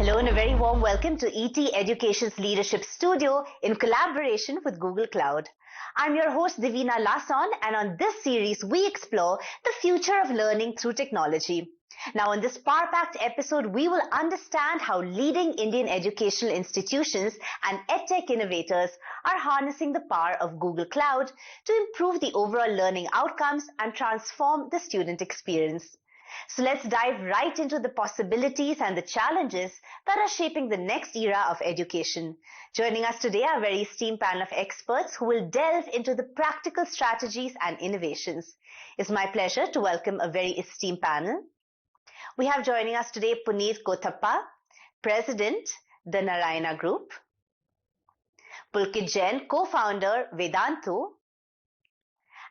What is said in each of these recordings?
Hello and a very warm welcome to ET Education's Leadership Studio in collaboration with Google Cloud. I'm your host Devina Lason, and on this series we explore the future of learning through technology. Now in this power-packed episode, we will understand how leading Indian educational institutions and EdTech innovators are harnessing the power of Google Cloud to improve the overall learning outcomes and transform the student experience. So let's dive right into the possibilities and the challenges that are shaping the next era of education. Joining us today are a very esteemed panel of experts who will delve into the practical strategies and innovations. It's my pleasure to welcome a very esteemed panel. We have joining us today Puneet Kothapa, President, the Narayana Group; Pulkit Jain, co-founder, Vedantu;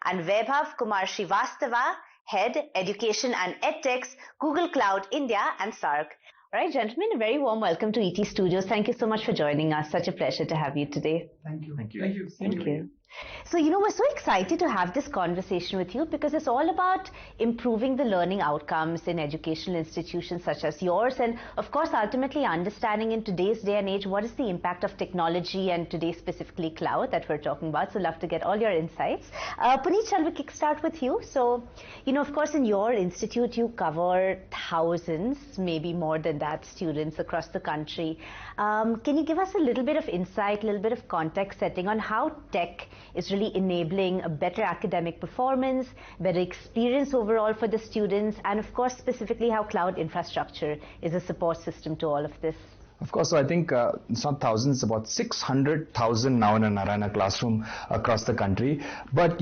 and Vaibhav Kumar Srivastava, Head, Education and EdTechs, Google Cloud India and SAARC. All right, gentlemen, a very warm welcome to ET Studios. Thank you so much for joining us. Such a pleasure to have you today. Thank you. Thank you. Thank you. Thank you. So, we're so excited to have this conversation with you because it's all about improving the learning outcomes in educational institutions such as yours, and of course, ultimately understanding in today's day and age what is the impact of technology, and today specifically cloud that we're talking about. So, love to get all your insights. Puneet, shall we kickstart with you? So, of course, in your institute, you cover thousands, maybe more than that, students across the country. Can you give us a little bit of insight, a little bit of context setting on how tech is really enabling a better academic performance, better experience overall for the students, and of course specifically how cloud infrastructure is a support system to all of this? Of course, so I think it's not thousands, it's about 600,000 now in a Narayana classroom across the country. But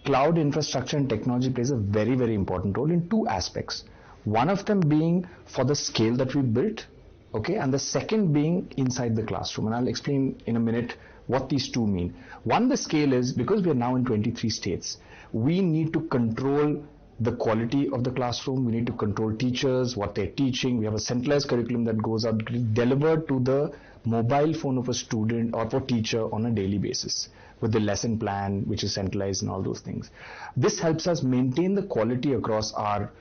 cloud infrastructure and technology plays a very, very important role in two aspects. One of them being for the scale that we built, okay, and the second being inside the classroom. And I'll explain in a minute what these two mean. One, the scale is because we are now in 23 states, we need to control the quality of the classroom, we need to control teachers, what they're teaching. We have a centralized curriculum that goes out delivered to the mobile phone of a student or for teacher on a daily basis with the lesson plan, which is centralized and all those things. This helps us maintain the quality across our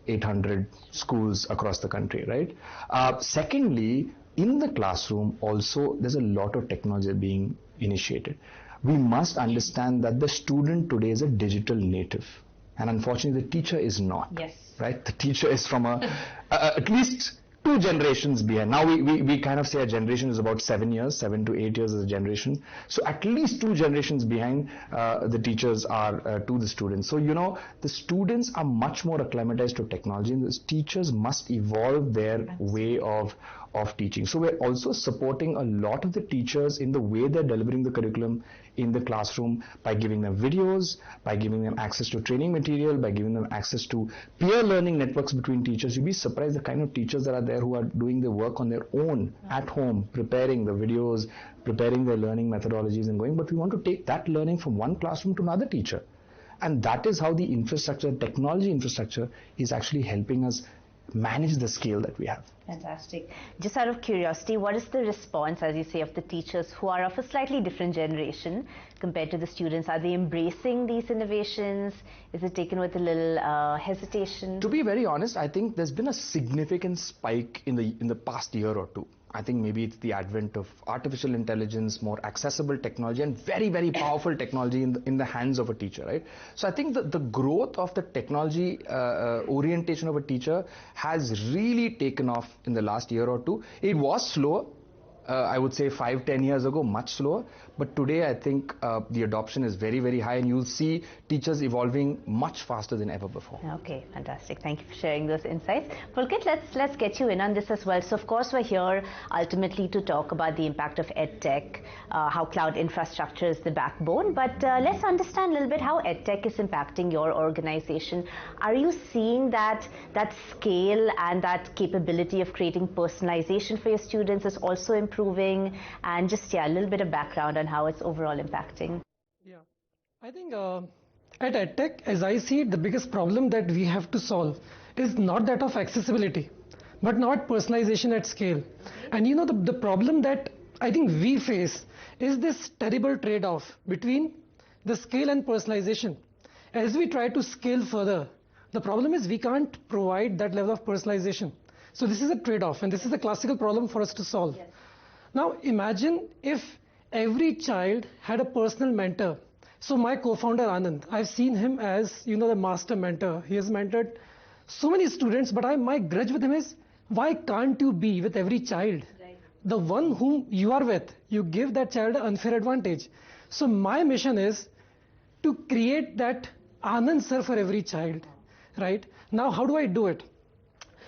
800 schools across the country, right? Secondly, in the classroom also there's a lot of technology being initiated. We must understand that the student today is a digital native, and unfortunately the teacher is not. Yes. Right? The teacher is from at least two generations behind. Now we kind of say a generation is about 7 years, 7 to 8 years as a generation. So at least two generations behind the teachers are to the students. So the students are much more acclimatized to technology, and the teachers must evolve their way of teaching. So we're also supporting a lot of the teachers in the way they're delivering the curriculum in the classroom by giving them videos, by giving them access to training material, by giving them access to peer learning networks between teachers. You'd be surprised the kind of teachers that are there who are doing the work on their own at home, preparing the videos, preparing their learning methodologies and going. But we want to take that learning from one classroom to another teacher. And that is how the infrastructure, technology infrastructure, is actually helping us manage the scale that we have. Fantastic. Just out of curiosity, what is the response, as you say, of the teachers who are of a slightly different generation compared to the students? Are they embracing these innovations? Is it taken with a little hesitation? To be very honest, I think there's been a significant spike in the past year or two. I think maybe it's the advent of artificial intelligence, more accessible technology, and very, very powerful technology in the hands of a teacher, right? So I think the growth of the technology orientation of a teacher has really taken off in the last year or two. It was slower. I would say 5-10 years ago, much slower. But today, I think the adoption is very, very high, and you'll see teachers evolving much faster than ever before. Okay, fantastic. Thank you for sharing those insights. Pulkit, let's get you in on this as well. So, of course, we're here ultimately to talk about the impact of EdTech, how cloud infrastructure is the backbone. But let's understand a little bit how EdTech is impacting your organization. Are you seeing that scale and that capability of creating personalization for your students is also improving? And just, a little bit of background on how it's overall impacting. Yeah, I think at EdTech, as I see it, the biggest problem that we have to solve is not that of accessibility, but not personalization at scale. And the problem that I think we face is this terrible trade-off between the scale and personalization. As we try to scale further, the problem is we can't provide that level of personalization. So this is a trade-off, and this is a classical problem for us to solve. Yes. Now imagine if every child had a personal mentor. So my co-founder Anand, I've seen him as, you know, the master mentor. He has mentored so many students, but my grudge with him is, why can't you be with every child? Right. The one whom you are with, you give that child an unfair advantage. So my mission is to create that Anand sir for every child, right? Now how do I do it?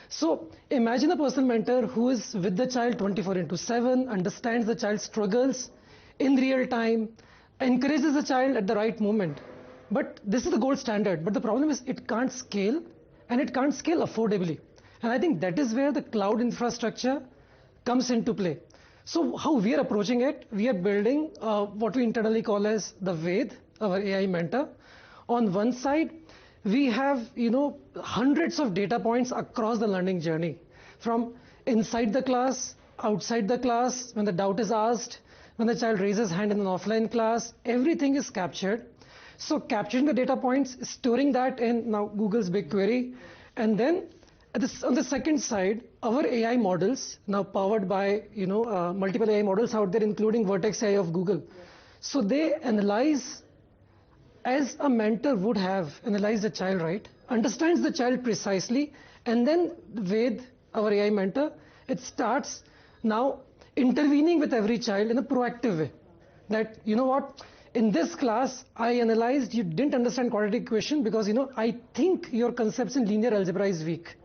So imagine a personal mentor who is with the child 24/7, understands the child's struggles in real time, encourages the child at the right moment. But this is the gold standard. But the problem is it can't scale, and it can't scale affordably. And I think that is where the cloud infrastructure comes into play. So how we are approaching it, we are building what we internally call as the Ved, our AI mentor. On one side, we have, you know, hundreds of data points across the learning journey, from inside the class, outside the class, when the doubt is asked, when the child raises hand in an offline class, everything is captured. So capturing the data points, storing that in now Google's BigQuery, and then on the second side, our AI models, now powered by, you know, multiple AI models out there, including Vertex AI of Google. So they analyze as a mentor would have analyzed a child, right? Understands the child precisely, and then with our AI mentor, it starts now intervening with every child in a proactive way. That, you know what, in this class, I analyzed you didn't understand quadratic equation because, you know, I think your concepts in linear algebra is weak.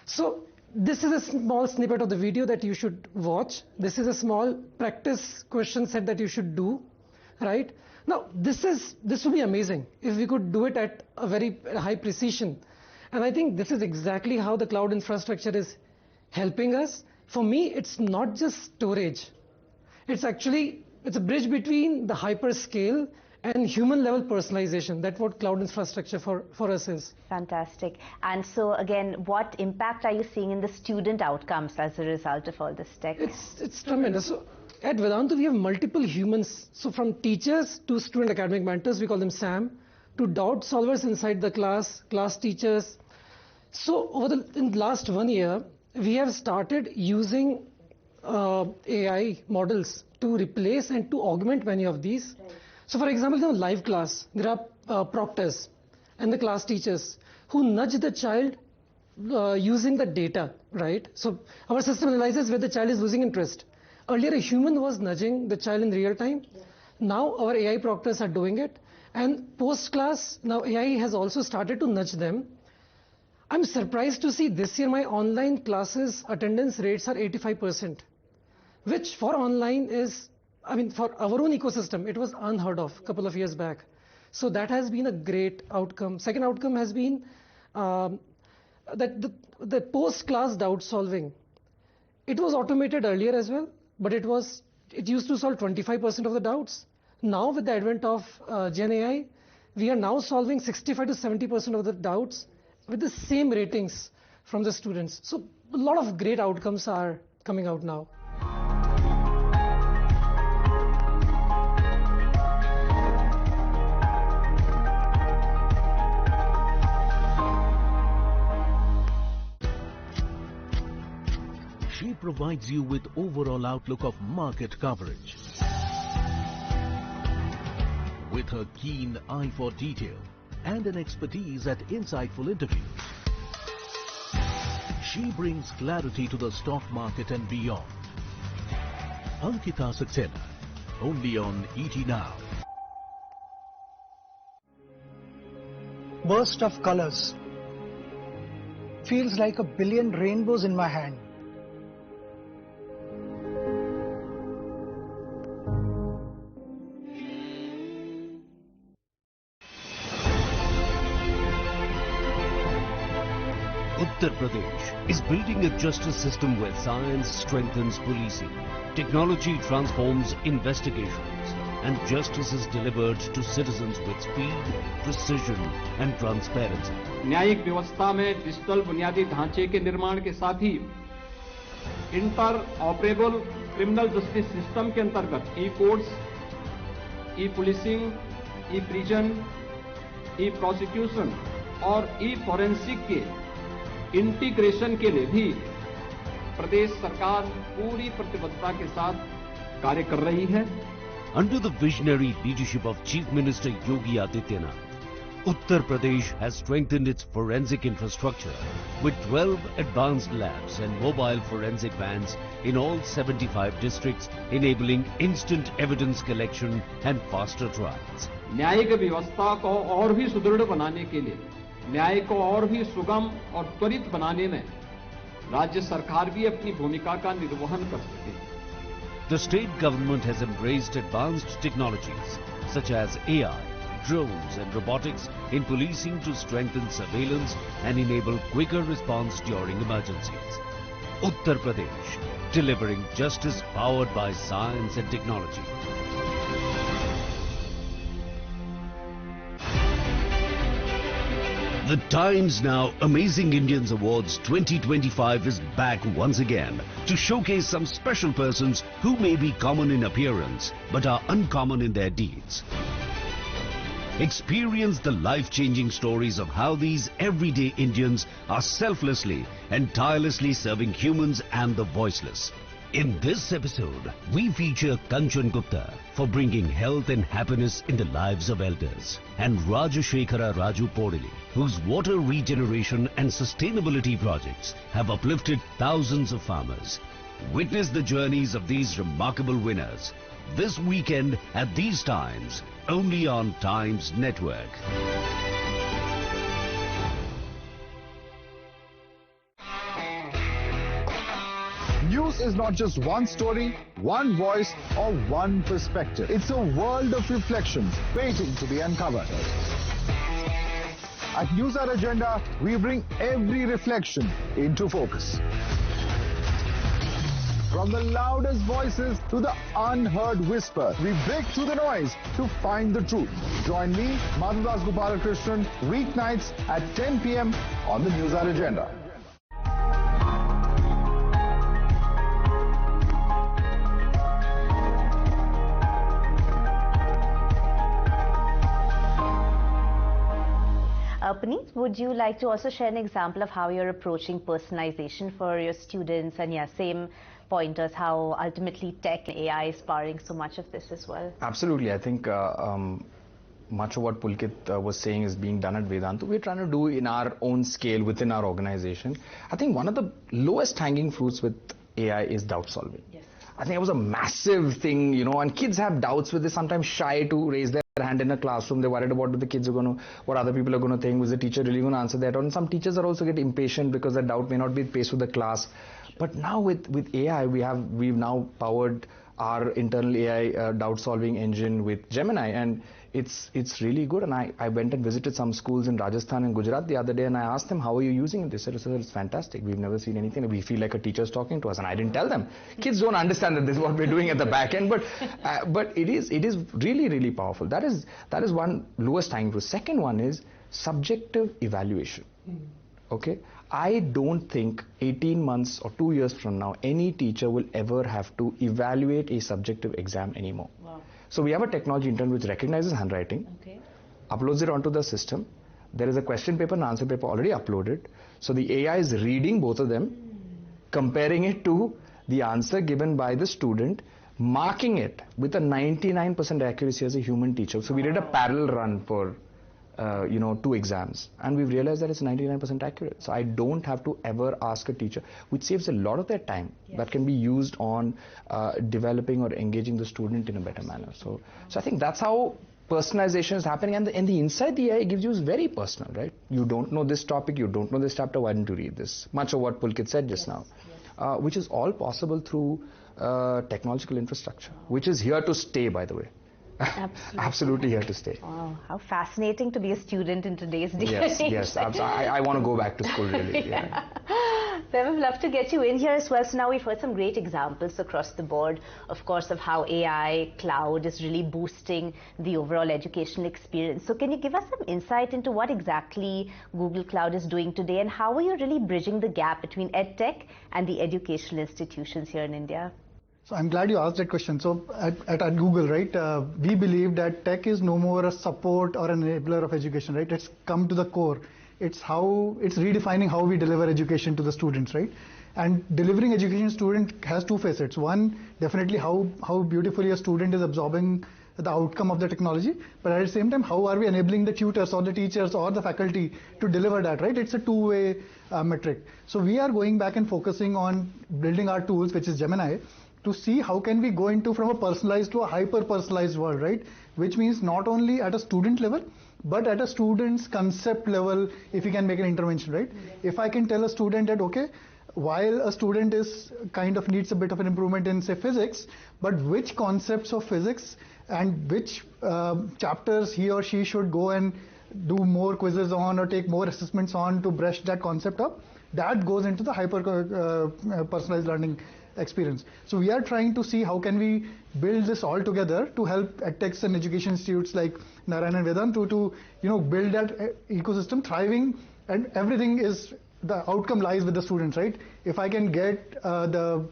So this is a small snippet of the video that you should watch. This is a small practice question set that you should do, right? Now, this would be amazing if we could do it at a very high precision. And I think this is exactly how the cloud infrastructure is helping us. For me, it's not just storage. It's a bridge between the hyperscale and human level personalization. That's what cloud infrastructure for us is. Fantastic. And so again, what impact are you seeing in the student outcomes as a result of all this tech? It's tremendous. So, at Vedantu, we have multiple humans. So from teachers to student academic mentors, we call them SAM, to doubt solvers inside the class teachers. So in the last 1 year, we have started using AI models to replace and to augment many of these. Right. So for example, in a live class, there are proctors and the class teachers who nudge the child using the data, right? So our system analyzes where the child is losing interest. Earlier, a human was nudging the child in real time. Yeah. Now, our AI proctors are doing it. And post-class, now AI has also started to nudge them. I'm surprised to see this year my online classes attendance rates are 85%, which for online is, I mean, for our own ecosystem, it was unheard of a couple of years back. So that has been a great outcome. Second outcome has been that the post-class doubt solving. It was automated earlier as well. But it used to solve 25% of the doubts. Now with the advent of Jain AI, we are now solving 65 to 70% of the doubts with the same ratings from the students. So a lot of great outcomes are coming out now. She provides you with overall outlook of market coverage. With her keen eye for detail and an expertise at insightful interviews, she brings clarity to the stock market and beyond. Ankita Saxena, only on ET Now. Burst of colors. Feels like a billion rainbows in my hand. Uttar Pradesh is building a justice system where science strengthens policing, technology transforms investigations, and justice is delivered to citizens with speed, precision, and transparency. न्यायिक व्यवस्था में digital बुनियादी ढांचे के निर्माण के साथ ही interoperable criminal justice system के अंतर्गत e courts, e policing, e prison, e prosecution और ई फॉरेंसिक के इंटीग्रेशन के लिए भी प्रदेश सरकार पूरी प्रतिबद्धता के साथ कार्य कर रही है। Under the visionary leadership of Chief Minister Yogi Adityanath, Uttar Pradesh has strengthened its forensic infrastructure with 12 advanced labs and mobile forensic vans in all 75 districts, enabling instant evidence collection and faster trials. न्यायिक व्यवस्था को और भी सुदृढ़ बनाने के लिए, न्याय को और भी सुगम और त्वरित बनाने में राज्य सरकार भी अपनी भूमिका का निर्वहन कर सके। The state government has embraced advanced technologies such as AI, drones and robotics in policing to strengthen surveillance and enable quicker response during emergencies. Uttar Pradesh, delivering justice powered by science and technology. The Times Now Amazing Indians Awards 2025 is back once again to showcase some special persons who may be common in appearance but are uncommon in their deeds. Experience the life-changing stories of how these everyday Indians are selflessly and tirelessly serving humans and the voiceless. In this episode, we feature Kanchan Gupta for bringing health and happiness in the lives of elders, and Rajashekara Raju Podili, whose water regeneration and sustainability projects have uplifted thousands of farmers. Witness the journeys of these remarkable winners this weekend at these times, only on Times Network. News is not just one story, one voice, or one perspective. It's a world of reflections waiting to be uncovered. At News Hour Agenda, we bring every reflection into focus. From the loudest voices to the unheard whisper, we break through the noise to find the truth. Join me, Madhudas Gopalakrishnan, weeknights at 10 p.m. on the News Hour Agenda. Puneet, would you like to also share an example of how you're approaching personalization for your students, and same pointers, how ultimately tech and AI is powering so much of this as well? Absolutely. I think much of what Pulkit was saying is being done at Vedantu. We're trying to do in our own scale within our organization. I think one of the lowest hanging fruits with AI is doubt solving. Yes. I think it was a massive thing, and kids have doubts, but they're sometimes shy to raise their hand in a classroom. They're worried about what the kids are going to, what other people are going to think. Was the teacher really going to answer that? And some teachers are also get impatient because the doubt may not be at pace with the class. But now with AI, we've now powered our internal AI doubt solving engine with Gemini, and it's really good. And I went and visited some schools in Rajasthan and Gujarat the other day, and I asked them, how are you using it? They said, it's fantastic. We've never seen anything. We feel like a teacher's talking to us. And I didn't tell them. Kids don't understand that this is what we're doing at the back end, but it is really, really powerful. That is one lowest hanging fruit. Second one is subjective evaluation. Okay? I don't think 18 months or 2 years from now, any teacher will ever have to evaluate a subjective exam anymore. Wow. So we have a technology internally which recognizes handwriting, uploads it onto the system. There is a question paper and answer paper already uploaded. So the AI is reading both of them, comparing it to the answer given by the student, marking it with a 99% accuracy as a human teacher. So we did a parallel run for 2 exams, and we've realized that it's 99% accurate. So I don't have to ever ask a teacher, which saves a lot of their time that can be used on developing or engaging the student in a better manner. So I think that's how personalization is happening, and the inside the AI gives you is very personal, right? You don't know this topic, you don't know this chapter, why didn't you read this? Much of what Pulkit said just now, which is all possible through technological infrastructure, which is here to stay, by the way. Absolutely here to stay. Wow, how fascinating to be a student in today's day. Yes. I want to go back to school, really. Yeah. So we'd love to get you in here as well. So now we've heard some great examples across the board, of course, of how AI, cloud is really boosting the overall educational experience. So can you give us some insight into what exactly Google Cloud is doing today, and how are you really bridging the gap between EdTech and the educational institutions here in India? So I'm glad you asked that question. So at Google, right, we believe that tech is no more a support or an enabler of education, right? It's come to the core. it's redefining how we deliver education to the students, right? And delivering education to student has two facets. One, definitely how beautifully a student is absorbing the outcome of the technology, but at the same time, how are we enabling the tutors or the teachers or the faculty to deliver that, right? It's a two-way metric. So we are going back and focusing on building our tools, which is Gemini, to see how can we go into from a personalized to a hyper-personalized world, right? Which means not only at a student level, but at a student's concept level, if we can make an intervention, right? If I can tell a student that, okay, while a student is kind of needs a bit of an improvement in, say, physics, but which concepts of physics and which chapters he or she should go and do more quizzes on or take more assessments on to brush that concept up, that goes into the hyper personalized learning experience. So we are trying to see how can we build this all together to help EdTechs and education institutes like Narayana and Vedantu to build that ecosystem thriving, and everything is the outcome lies with the students, right? If I can get the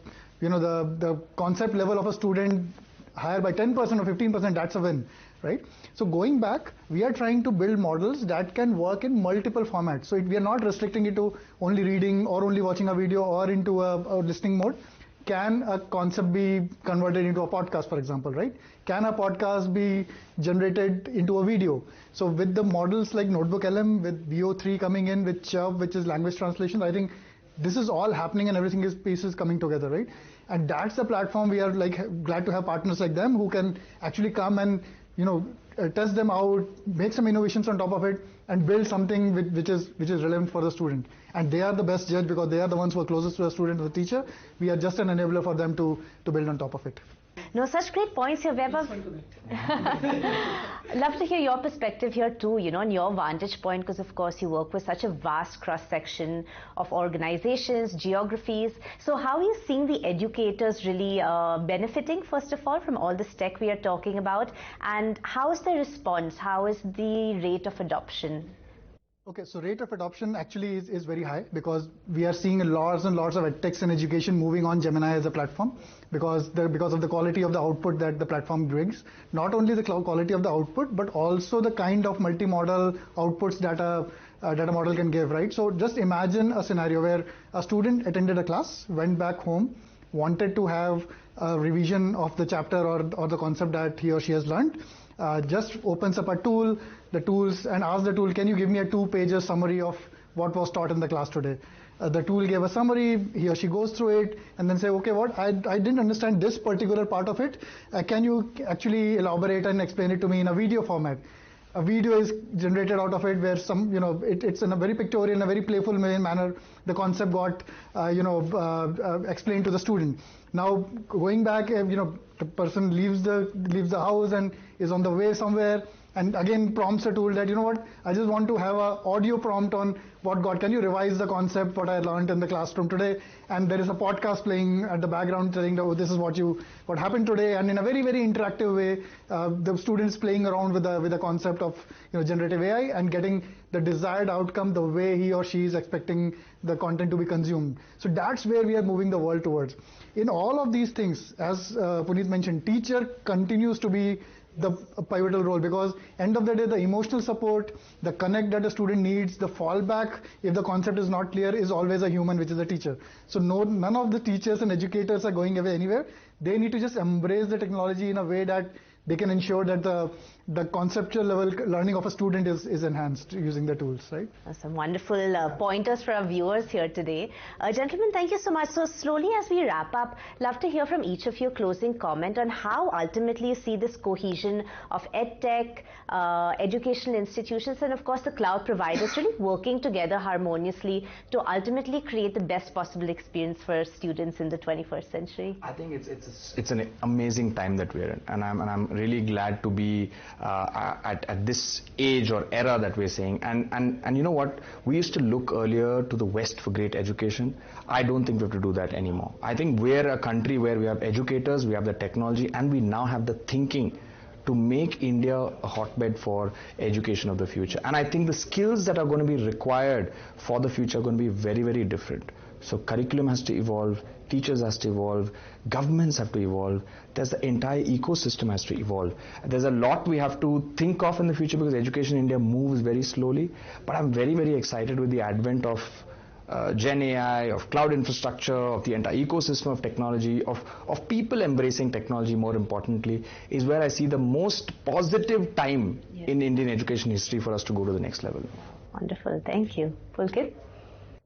concept level of a student higher by 10% or 15%, that's a win, right? So going back, we are trying to build models that can work in multiple formats. So we are not restricting it to only reading or only watching a video or into a listening mode. Can a concept be converted into a podcast, for example, right? Can a podcast be generated into a video? So with the models like Notebook LM, with VO3 coming in, with Chub, which is language translation, I think this is all happening and everything is pieces coming together, right? And that's the platform we are glad to have partners like them who can actually come and test them out, make some innovations on top of it, and build something which is relevant for the student. And they are the best judge because they are the ones who are closest to the student or the teacher. We are just an enabler for them to build on top of it. No, such great points here, Vaibhav. Love to hear your perspective here too, on your vantage point, because of course you work with such a vast cross-section of organizations, geographies. So how are you seeing the educators really benefiting, first of all, from all this tech we are talking about? And how is the response? How is the rate of adoption? Okay, so rate of adoption actually is very high because we are seeing lots and lots of EdTechs in education moving on Gemini as a platform because of the quality of the output that the platform brings. Not only the quality of the output, but also the kind of multimodal outputs that a model can give, right? So just imagine a scenario where a student attended a class, went back home, wanted to have a revision of the chapter or the concept that he or she has learned. Just opens up a tool, and asks the tool, can you give me a 2-page summary of what was taught in the class today? The tool gave a summary, he or she goes through it, and then say, okay, I didn't understand this particular part of it. Can you actually elaborate and explain it to me in a video format? A video is generated out of it where it's in a very pictorial, in a very playful manner. The concept got, explained to the student. Now going back, the person leaves the house and is on the way somewhere, and again prompts a tool that, I just want to have a audio prompt on can you revise the concept, what I learned in the classroom today? And there is a podcast playing at the background telling, oh, this is what happened today. And in a very, very interactive way, the students playing around with the concept of, generative AI and getting the desired outcome the way he or she is expecting the content to be consumed. So that's where we are moving the world towards. In all of these things, as Puneet mentioned, teacher continues to be the pivotal role because end of the day, the emotional support, the connect that the student needs, the fallback if the concept is not clear is always a human, which is a teacher. So none of the teachers and educators are going away anywhere. They need to just embrace the technology in a way that they can ensure that the conceptual level learning of a student is enhanced using the tools, right? Some wonderful pointers for our viewers here today. Gentlemen, thank you so much. So slowly as we wrap up, love to hear from each of you closing comment on how ultimately you see this cohesion of EdTech, educational institutions, and of course the cloud providers really working together harmoniously to ultimately create the best possible experience for students in the 21st century. I think it's an amazing time that we're in, and I'm really glad to be at this age or era that we're saying. And you know what? We used to look earlier to the West for great education. I don't think we have to do that anymore. I think we're a country where we have educators, we have the technology, and we now have the thinking to make India a hotbed for education of the future. And I think the skills that are going to be required for the future are going to be very, very different. So curriculum has to evolve, teachers has to evolve, governments have to evolve, there's the entire ecosystem has to evolve. There's a lot we have to think of in the future because education in India moves very slowly, but I'm very, very excited with the advent of Gen AI, of cloud infrastructure, of the entire ecosystem of technology, of people embracing technology more importantly, is where I see the most positive time in Indian education history for us to go to the next level. Wonderful, thank you. Pulkit?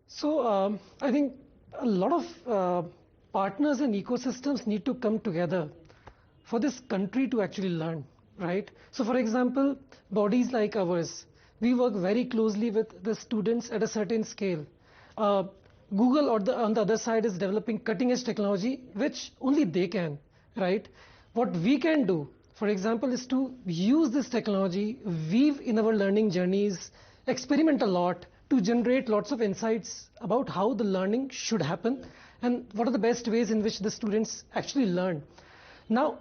So I think a lot of partners and ecosystems need to come together for this country to actually learn, right? So for example, bodies like ours, we work very closely with the students at a certain scale. Google on the other side is developing cutting edge technology which only they can, right? What we can do, for example, is to use this technology, weave in our learning journeys, experiment a lot, to generate lots of insights about how the learning should happen and what are the best ways in which the students actually learn. Now,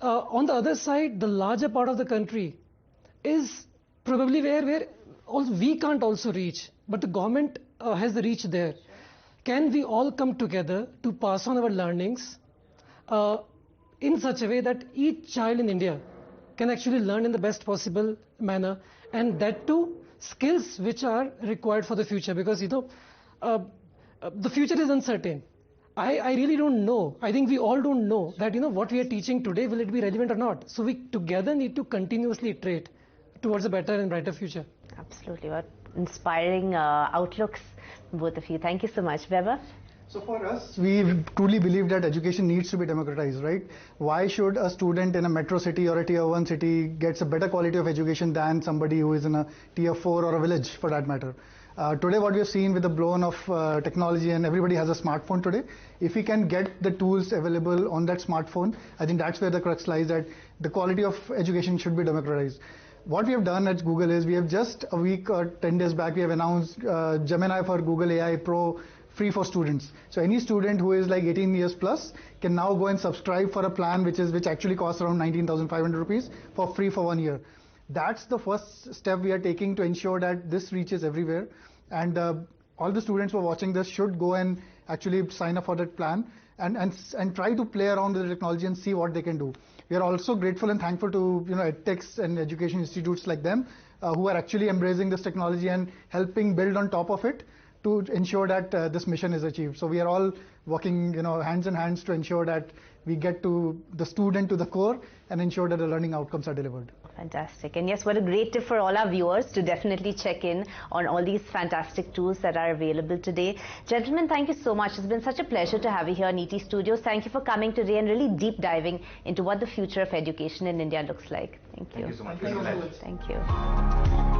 on the other side, the larger part of the country is probably where we can't also reach, but the government has the reach there. Can we all come together to pass on our learnings in such a way that each child in India can actually learn in the best possible manner, and that too skills which are required for the future, because the future is uncertain. I really don't know. I think we all don't know that what we are teaching today, will it be relevant or not? So we together need to continuously iterate towards a better and brighter future. Absolutely. What inspiring outlooks, both of you. Thank you so much. Vaibhav? So for us, we truly believe that education needs to be democratized, right? Why should a student in a metro city or a tier 1 city gets a better quality of education than somebody who is in a tier 4 or a village for that matter? Today what we have seen with the blown of technology, and everybody has a smartphone today, if we can get the tools available on that smartphone, I think that's where the crux lies, that the quality of education should be democratized. What we have done at Google is we have just a week or 10 days back, we have announced Gemini for Google AI Pro free for students. So any student who is like 18 years plus can now go and subscribe for a plan which actually costs around 19,500 rupees for free for 1 year. That's the first step we are taking to ensure that this reaches everywhere. And all the students who are watching this should go and actually sign up for that plan and try to play around with the technology and see what they can do. We are also grateful and thankful to EdTechs and education institutes like them who are actually embracing this technology and helping build on top of it to ensure that this mission is achieved. So we are all working hands in hands to ensure that we get to the student to the core and ensure that the learning outcomes are delivered. Fantastic. And yes, what a great tip for all our viewers to definitely check in on all these fantastic tools that are available today. Gentlemen, thank you so much. It's been such a pleasure to have you here on ET Studios. Thank you for coming today and really deep diving into what the future of education in India looks like. Thank you. Thank you so much. Thank you.